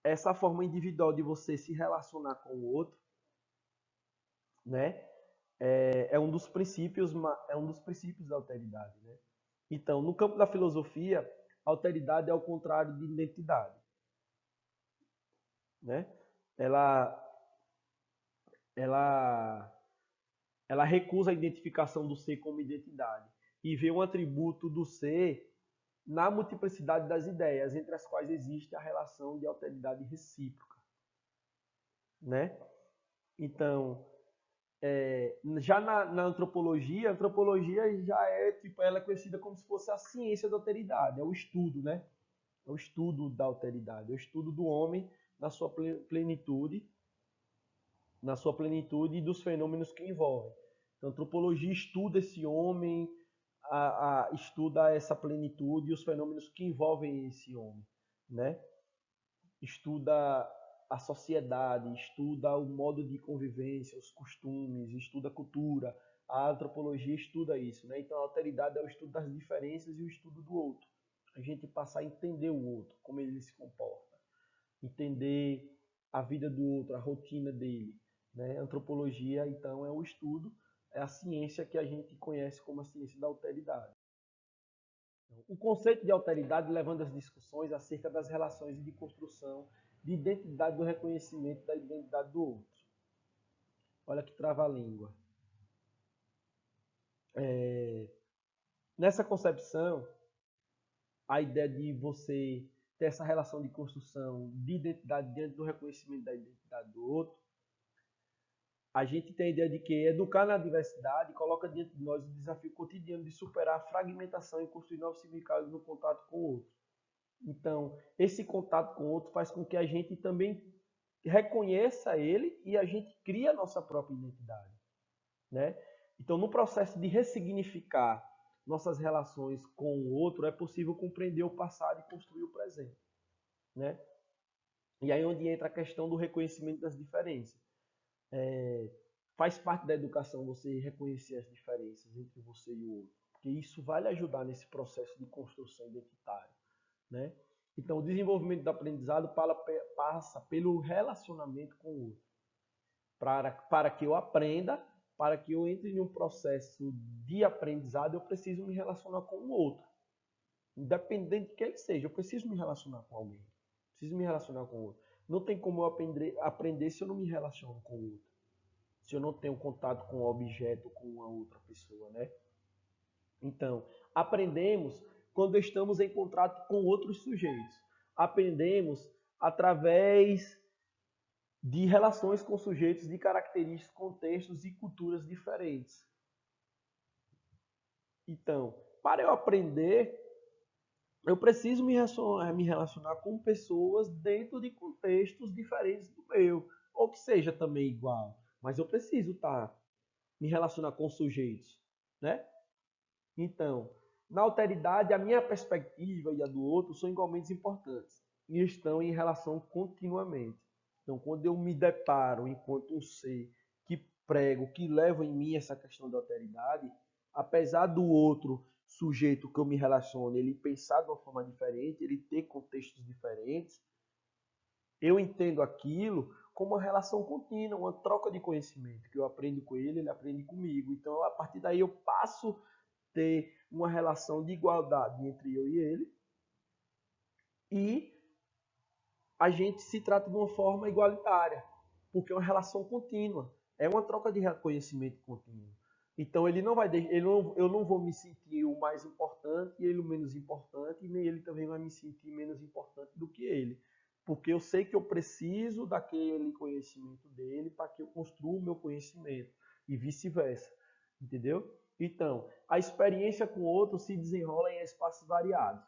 essa forma individual de você se relacionar com o outro, né, é um dos princípios da alteridade, né? Então, no campo da filosofia, a alteridade é o contrário de identidade, né? Ela, ela, ela recusa a identificação do ser como identidade e vê um atributo do ser na multiplicidade das ideias, entre as quais existe a relação de alteridade recíproca, né? Então, Já na antropologia, a antropologia já é, tipo, ela é conhecida como se fosse a ciência da alteridade, é o estudo, né? É o estudo da alteridade, é o estudo do homem na sua plenitude, e dos fenômenos que envolvem. Então, a antropologia estuda esse homem, estuda essa plenitude e os fenômenos que envolvem esse homem, né? Estuda a sociedade, estuda o modo de convivência, os costumes, estuda a cultura. A antropologia estuda isso, né? Então, a alteridade é o estudo das diferenças e o estudo do outro. A gente passar a entender o outro, como ele se comporta, entender a vida do outro, a rotina dele, né? A antropologia, então, é o estudo, é a ciência que a gente conhece como a ciência da alteridade. O conceito de alteridade levando as discussões acerca das relações de construção de identidade do reconhecimento da identidade do outro. Olha que trava-língua. Nessa concepção, a ideia de você ter essa relação de construção de identidade diante do reconhecimento da identidade do outro, a gente tem a ideia de que educar na diversidade coloca diante de nós o desafio cotidiano de superar a fragmentação e construir novos significados no contato com o outro. Então, esse contato com o outro faz com que a gente também reconheça ele e a gente cria a nossa própria identidade, né? Então, no processo de ressignificar nossas relações com o outro, é possível compreender o passado e construir o presente, né? E aí é onde entra a questão do reconhecimento das diferenças. Faz parte da educação você reconhecer as diferenças entre você e o outro, porque isso vai lhe ajudar nesse processo de construção identitária, né? Então, o desenvolvimento do aprendizado passa pelo relacionamento com o outro. Para que eu aprenda, para que eu entre em um processo de aprendizado, eu preciso me relacionar com o outro. Independente de quem seja, eu preciso me relacionar com alguém. Preciso me relacionar com o outro. Não tem como eu aprender se eu não me relaciono com o outro. Se eu não tenho contato com o objeto, com uma outra pessoa, né? Então, aprendemos quando estamos em contato com outros sujeitos. Aprendemos através de relações com sujeitos de características, contextos e culturas diferentes. Então, para eu aprender, eu preciso me relacionar com pessoas dentro de contextos diferentes do meu, ou que seja também igual, mas eu preciso me relacionar com sujeitos, né? Então, na alteridade, a minha perspectiva e a do outro são igualmente importantes e estão em relação continuamente. Então, quando eu me deparo enquanto um ser que prego, que leva em mim essa questão da alteridade, apesar do outro sujeito que eu me relaciono, ele pensar de uma forma diferente, ele ter contextos diferentes, eu entendo aquilo como uma relação contínua, uma troca de conhecimento, que eu aprendo com ele, ele aprende comigo. Então, a partir daí, eu passo a ter uma relação de igualdade entre eu e ele, e a gente se trata de uma forma igualitária, porque é uma relação contínua, é uma troca de reconhecimento contínuo. Então ele não vai, eu não vou me sentir o mais importante e ele o menos importante, e nem ele também vai me sentir menos importante do que ele, porque eu sei que eu preciso daquele conhecimento dele para que eu construa o meu conhecimento e vice-versa, entendeu? Então, a experiência com o outro se desenrola em espaços variados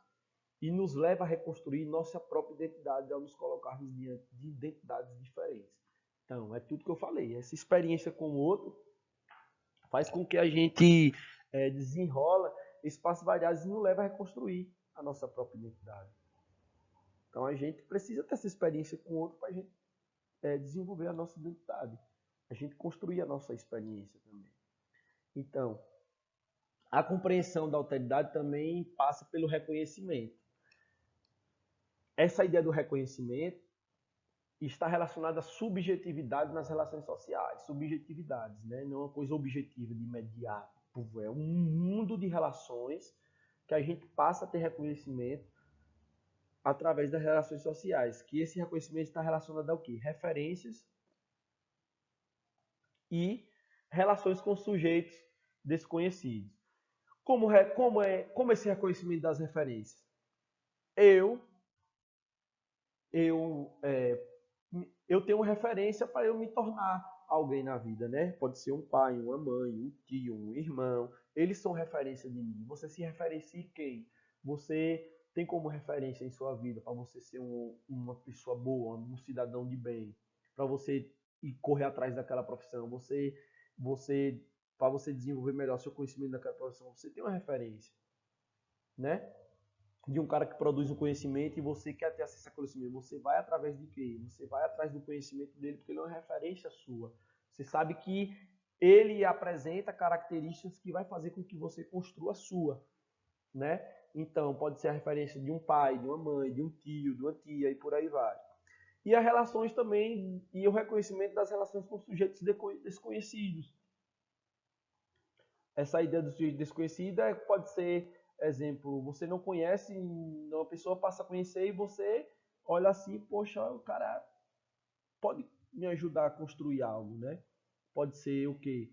e nos leva a reconstruir nossa própria identidade ao nos colocarmos diante de identidades diferentes. Então, é tudo que eu falei. Essa experiência com o outro faz com que a gente desenrola espaços variados e nos leva a reconstruir a nossa própria identidade. Então, a gente precisa ter essa experiência com o outro para a gente desenvolver a nossa identidade. A gente construir a nossa experiência também. Então, a compreensão da alteridade também passa pelo reconhecimento. Essa ideia do reconhecimento está relacionada à subjetividade nas relações sociais. Subjetividades, né? Não é uma coisa objetiva, de imediato. É um mundo de relações que a gente passa a ter reconhecimento através das relações sociais. Que esse reconhecimento está relacionado ao quê? Referências e relações com sujeitos desconhecidos. Como esse reconhecimento das referências? Eu tenho referência para eu me tornar alguém na vida, né? Pode ser um pai, uma mãe, um tio, um irmão. Eles são referência de mim. Você se referencia em quem? Você tem como referência em sua vida para você ser uma pessoa boa, um cidadão de bem, para você ir correr atrás daquela profissão, você para você desenvolver melhor seu conhecimento daquela profissão, você tem uma referência, né? De um cara que produz o conhecimento e você quer ter acesso ao conhecimento. Você vai através de quê? Você vai atrás do conhecimento dele porque ele é uma referência sua. Você sabe que ele apresenta características que vai fazer com que você construa a sua, né? Então, pode ser a referência de um pai, de uma mãe, de um tio, de uma tia e por aí vai. E as relações também, e o reconhecimento das relações com sujeitos desconhecidos. Essa ideia do sujeito desconhecido pode ser, exemplo, você não conhece, uma pessoa passa a conhecer e você olha assim, poxa, o cara pode me ajudar a construir algo, né? Pode ser o quê?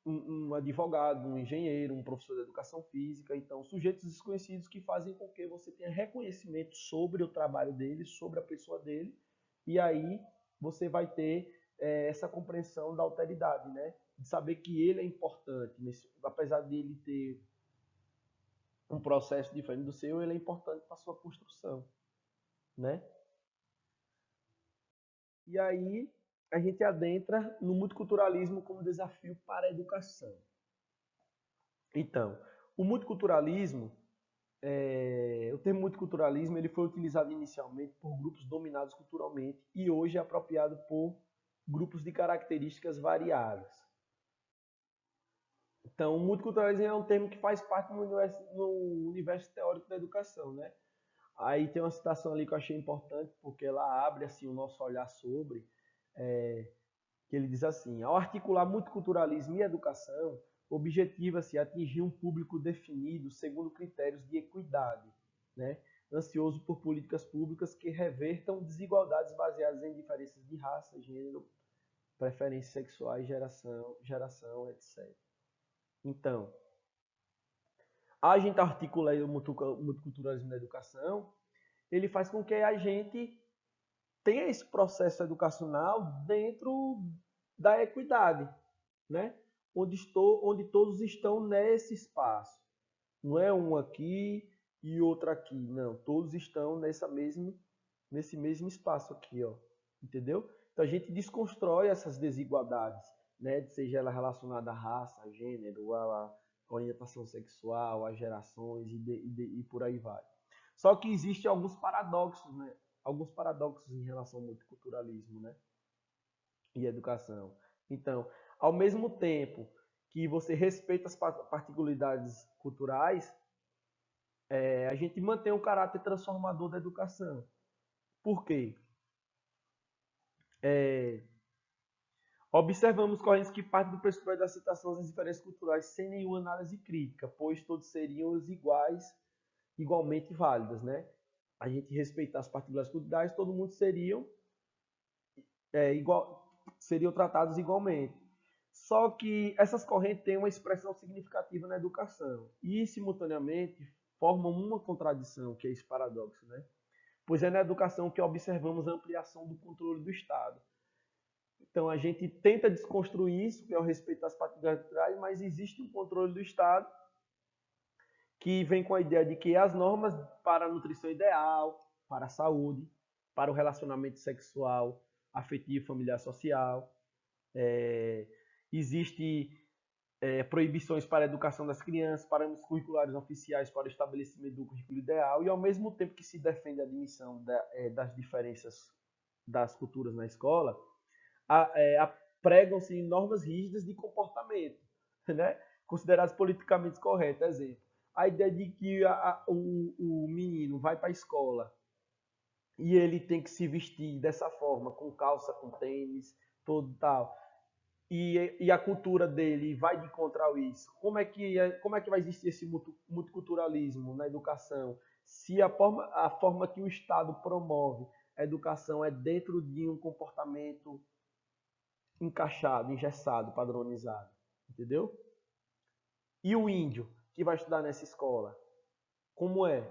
Um advogado, um engenheiro, um professor de educação física. Então, sujeitos desconhecidos que fazem com que você tenha reconhecimento sobre o trabalho dele, sobre a pessoa dele, e aí você vai ter essa compreensão da alteridade, né? De saber que ele é importante, apesar de ele ter um processo diferente do seu, ele é importante para a sua construção, né? E aí a gente adentra no multiculturalismo como desafio para a educação. Então, o multiculturalismo, o termo multiculturalismo, ele foi utilizado inicialmente por grupos dominados culturalmente e hoje é apropriado por grupos de características variadas. Então, o multiculturalismo é um termo que faz parte no universo teórico da educação, né? Aí tem uma citação ali que eu achei importante, porque ela abre assim o nosso olhar sobre, que ele diz assim: ao articular multiculturalismo e educação, objetiva-se atingir um público definido segundo critérios de equidade, né? Ansioso por políticas públicas que revertam desigualdades baseadas em diferenças de raça, gênero, preferências sexuais, geração, etc. Então, a gente articula o multiculturalismo na educação, ele faz com que a gente tenha esse processo educacional dentro da equidade, né? Onde todos estão nesse espaço. Não é um aqui e outro aqui, não. Todos estão nesse mesmo espaço aqui, ó. Entendeu? Então a gente desconstrói essas desigualdades, né? Seja ela relacionada à raça, a gênero, a orientação sexual, a gerações e por aí vai. Só que existem alguns paradoxos, né? Alguns paradoxos em relação ao multiculturalismo, né? E educação. Então, ao mesmo tempo que você respeita as particularidades culturais, a gente mantém o caráter transformador da educação. Por quê? Observamos correntes que partem do pressuposto da aceitação das diferenças culturais sem nenhuma análise crítica, pois todos seriam os igualmente válidas, né? A gente respeitar as particularidades culturais, todo mundo seriam tratados igualmente. Só que essas correntes têm uma expressão significativa na educação e, simultaneamente, formam uma contradição, que é esse paradoxo, né? Pois é na educação que observamos a ampliação do controle do Estado. Então, a gente tenta desconstruir isso, que é o respeito às particularidades culturais, mas existe um controle do Estado que vem com a ideia de que as normas para a nutrição ideal, para a saúde, para o relacionamento sexual, afetivo, familiar, social, existe proibições para a educação das crianças, parâmetros curriculares oficiais para o estabelecimento do currículo ideal, e ao mesmo tempo que se defende a admissão das diferenças das culturas na escola, pregam-se normas rígidas de comportamento, né? Consideradas politicamente corretas. Exemplo, a ideia de que o menino vai para a escola e ele tem que se vestir dessa forma, com calça, com tênis, todo tal, e a cultura dele vai de contra isso. Como é que vai existir esse multiculturalismo na educação se a forma que o Estado promove a educação é dentro de um comportamento encaixado, engessado, padronizado, entendeu? E o índio que vai estudar nessa escola, como é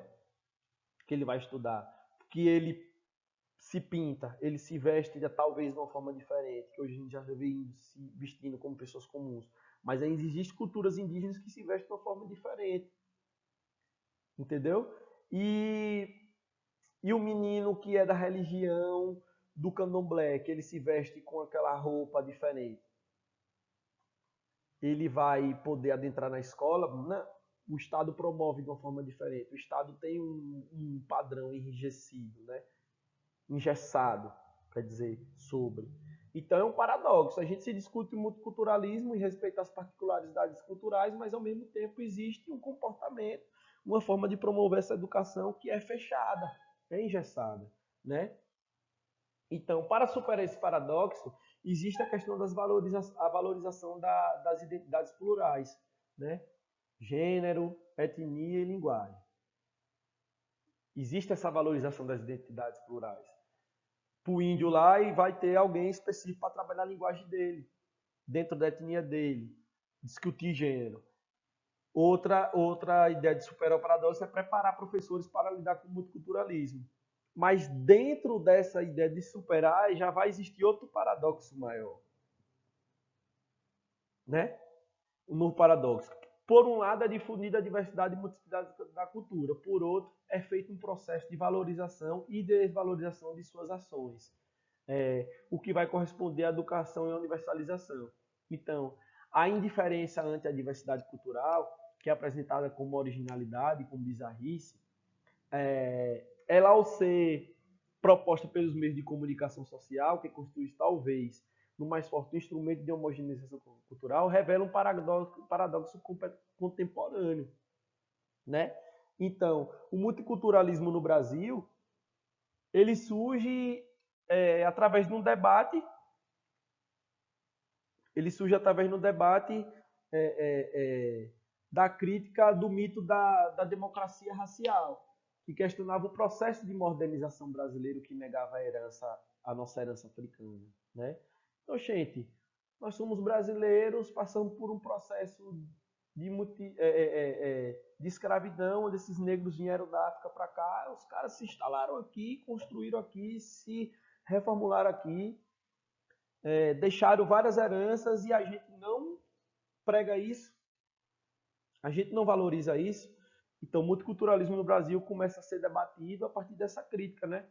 que ele vai estudar? Que ele se pinta, ele se veste talvez de uma forma diferente, que hoje a gente já vê se vestindo como pessoas comuns. Mas ainda existem culturas indígenas que se vestem de uma forma diferente, entendeu? E, e o menino que é da religião do candomblé, que ele se veste com aquela roupa diferente, ele vai poder adentrar na escola? Não. O Estado promove de uma forma diferente. O Estado tem um padrão enrijecido, né? Engessado, quer dizer, sobre. Então é um paradoxo. A gente se discute o multiculturalismo e respeita as particularidades culturais, mas ao mesmo tempo existe um comportamento, uma forma de promover essa educação que é fechada, é engessada, né? Então, para superar esse paradoxo, existe a questão a valorização das identidades plurais, né? Gênero, etnia e linguagem. Existe essa valorização das identidades plurais. Para o índio lá, e vai ter alguém específico para trabalhar a linguagem dele, dentro da etnia dele, discutir gênero. Outra ideia de superar o paradoxo é preparar professores para lidar com o multiculturalismo. Mas dentro dessa ideia de superar, já vai existir outro paradoxo maior. Né? Um novo paradoxo. Por um lado, é difundida a diversidade e multiplicidade da cultura. Por outro, é feito um processo de valorização e desvalorização de suas ações. O que vai corresponder à educação e à universalização. Então, a indiferença ante a diversidade cultural, que é apresentada como originalidade, como bizarrice, ela, ao ser proposta pelos meios de comunicação social, que constitui talvez no mais forte instrumento de homogeneização cultural, revela um paradoxo contemporâneo, né? Então, o multiculturalismo no Brasil, ele surge através de um debate, da crítica do mito da democracia racial, que questionava o processo de modernização brasileiro que negava a nossa herança africana, né? Então, gente, nós somos brasileiros, passamos por um processo de escravidão, onde esses negros vieram da África para cá, os caras se instalaram aqui, construíram aqui, se reformularam aqui, deixaram várias heranças e a gente não prega isso, a gente não valoriza isso. Então, o multiculturalismo no Brasil começa a ser debatido a partir dessa crítica, né?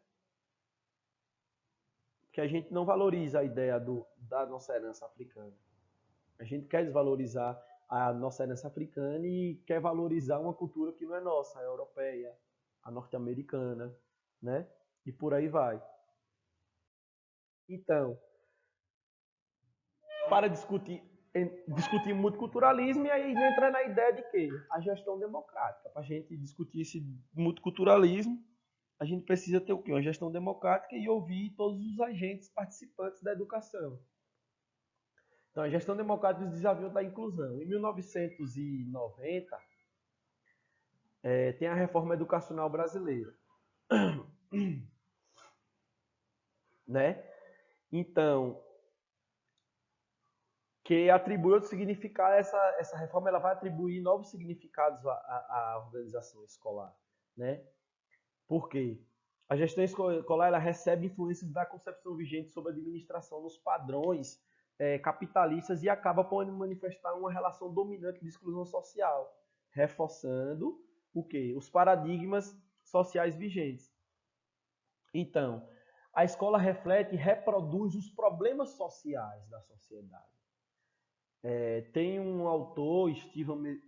Que a gente não valoriza a ideia da nossa herança africana. A gente quer desvalorizar a nossa herança africana e quer valorizar uma cultura que não é nossa, a europeia, a norte-americana, né? E por aí vai. Então, para discutir multiculturalismo, e aí entra na ideia de quê? A gestão democrática. Para a gente discutir esse multiculturalismo, a gente precisa ter o quê? Uma gestão democrática e ouvir todos os agentes participantes da educação. Então, a gestão democrática e os desafios da inclusão. Em 1990, tem a reforma educacional brasileira. Né? Então, que atribui outro significado, essa reforma ela vai atribuir novos significados à organização escolar. Né? Por quê? A gestão escolar ela recebe influências da concepção vigente sobre a administração nos padrões capitalistas e acaba por manifestar uma relação dominante de exclusão social, reforçando o quê? Os paradigmas sociais vigentes. Então, a escola reflete e reproduz os problemas sociais da sociedade. Tem um autor,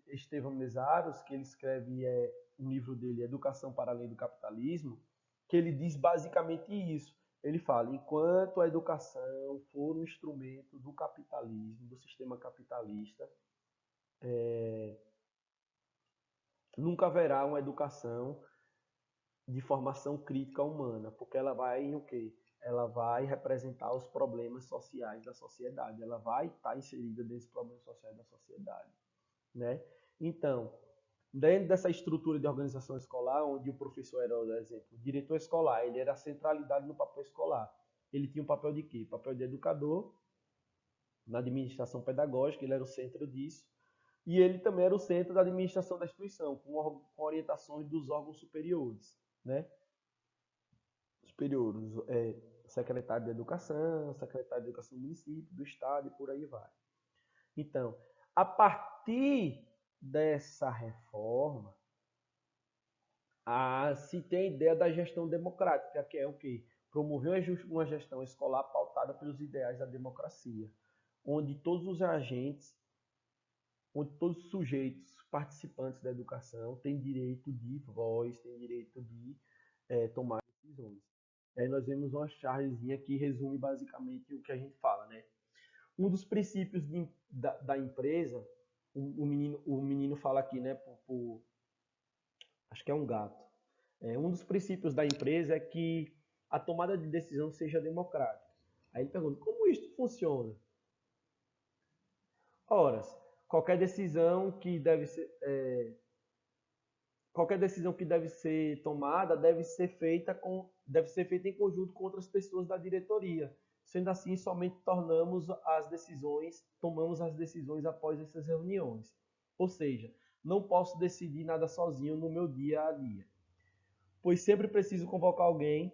Estevão Mesaros, que ele escreve um livro dele, Educação para Além do Capitalismo, que ele diz basicamente isso. Ele fala, enquanto a educação for um instrumento do capitalismo, do sistema capitalista, nunca haverá uma educação de formação crítica humana, porque ela vai o quê? Ela vai representar os problemas sociais da sociedade, ela vai estar inserida nesses problemas sociais da sociedade, né? Então, dentro dessa estrutura de organização escolar, onde o professor era, por exemplo, o diretor escolar, ele era a centralidade no papel escolar. Ele tinha um papel de quê? Papel de educador, na administração pedagógica, ele era o centro disso, e ele também era o centro da administração da instituição, com orientações dos órgãos superiores, né? superior, secretário de Educação, secretário de Educação do município, do estado e por aí vai. Então, a partir dessa reforma, se tem a ideia da gestão democrática, que é o quê? Promover uma gestão escolar pautada pelos ideais da democracia, onde todos os agentes, onde todos os sujeitos participantes da educação têm direito de voz, têm direito de tomar decisões. Aí nós vemos uma chargezinha que resume basicamente o que a gente fala, né? Um dos princípios da empresa, o menino fala aqui, né? Acho que é um gato. Um dos princípios da empresa é que a tomada de decisão seja democrática. Aí ele pergunta, como isso funciona? Ora, qualquer decisão que deve ser, qualquer decisão que deve ser tomada deve ser feita em conjunto com outras pessoas da diretoria. Sendo assim, somente tomamos as decisões após essas reuniões. Ou seja, não posso decidir nada sozinho no meu dia a dia, pois sempre preciso convocar algum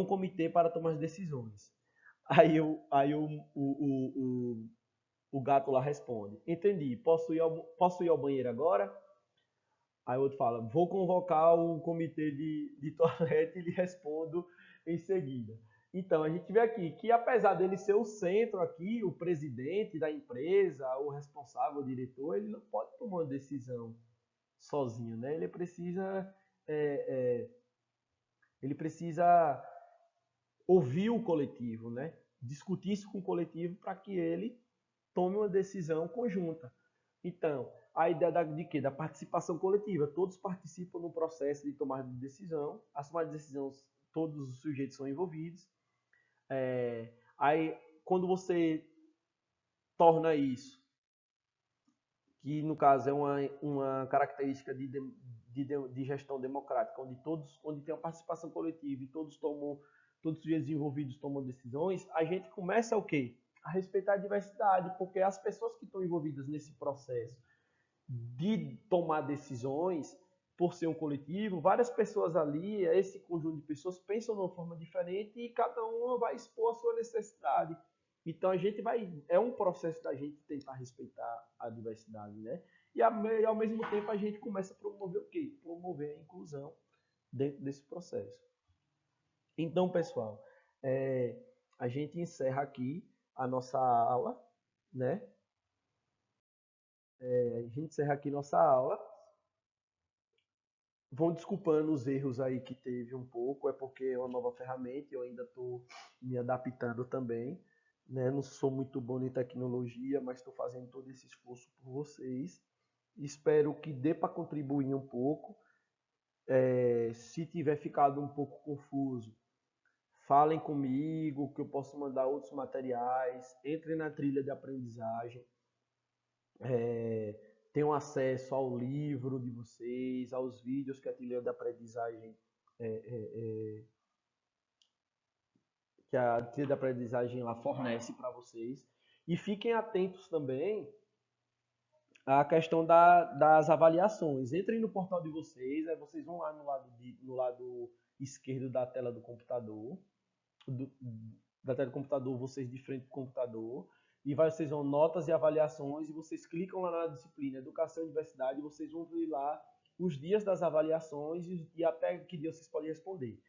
comitê para tomar as decisões. Aí o gato lá responde, entendi, posso ir ao banheiro agora? Aí o outro fala, vou convocar o comitê de toalete e lhe respondo em seguida. Então, a gente vê aqui que apesar dele ser o centro aqui, o presidente da empresa, o responsável, o diretor, ele não pode tomar uma decisão sozinho, né? É, é, ele precisa ouvir o coletivo, né? Discutir isso com o coletivo para que ele tome uma decisão conjunta. Então, a ideia de quê? Da participação coletiva. Todos participam no processo de tomar de decisão. As tomadas de decisão, todos os sujeitos são envolvidos. Aí, quando você torna isso, que no caso é uma característica de gestão democrática, onde tem uma participação coletiva e todos os sujeitos envolvidos tomam decisões, a gente começa o quê? A respeitar a diversidade, porque as pessoas que estão envolvidas nesse processo de tomar decisões, por ser um coletivo, várias pessoas ali, esse conjunto de pessoas pensam de uma forma diferente e cada uma vai expor a sua necessidade. Então é um processo da gente tentar respeitar a diversidade, né? E ao mesmo tempo a gente começa a promover o quê? Promover a inclusão dentro desse processo. Então, pessoal, a gente encerra aqui a nossa aula, né? A gente encerra aqui nossa aula. Vão desculpando os erros aí que teve um pouco, é porque é uma nova ferramenta, eu ainda estou me adaptando também, né? Não sou muito bom em tecnologia, mas estou fazendo todo esse esforço por vocês. Espero que dê para contribuir um pouco. Se tiver ficado um pouco confuso, falem comigo, que eu posso mandar outros materiais. Entrem na trilha de aprendizagem. Tenham acesso ao livro de vocês, aos vídeos que a trilha de aprendizagem é, é, é, que a trilha de aprendizagem lá fornece para vocês. E fiquem atentos também à questão das avaliações. Entrem no portal de vocês, aí vocês vão lá no lado esquerdo da tela do computador, do, da tela do computador, vocês de frente do computador, e vocês vão notas e avaliações, e vocês clicam lá na disciplina Educação e Diversidade, e vocês vão ver lá os dias das avaliações e até que dia vocês podem responder.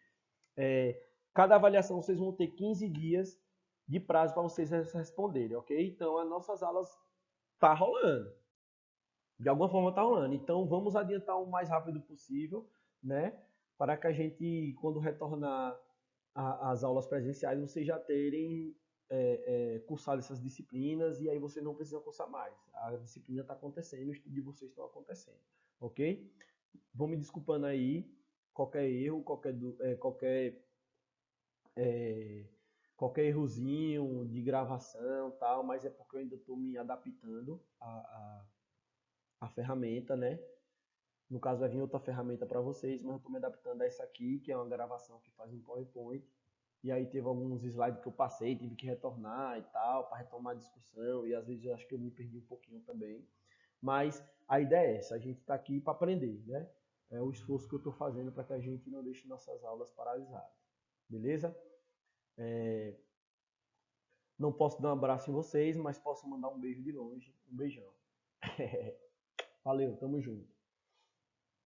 Cada avaliação vocês vão ter 15 dias de prazo para vocês responderem, ok? Então, as nossas aulas tá rolando. De alguma forma tá rolando. Então, vamos adiantar o mais rápido possível, né? Para que a gente, quando retornar às aulas presenciais, vocês já terem cursado essas disciplinas e aí vocês não precisam cursar mais. A disciplina está acontecendo, o estudo de vocês estão acontecendo, ok? Vou me desculpando aí, qualquer erro, qualquer errozinho de gravação tal, mas é porque eu ainda estou me adaptando à ferramenta, né? No caso vai vir outra ferramenta para vocês, mas eu estou me adaptando a essa aqui, que é uma gravação que faz um PowerPoint. E aí teve alguns slides que eu passei, tive que retornar e tal, para retomar a discussão, e às vezes eu acho que eu me perdi um pouquinho também. Mas a ideia é essa, a gente está aqui para aprender, né? é o esforço que eu estou fazendo para que a gente não deixe nossas aulas paralisadas. Beleza? Não posso dar um abraço em vocês, mas posso mandar um beijo de longe. Um beijão. Valeu, tamo junto.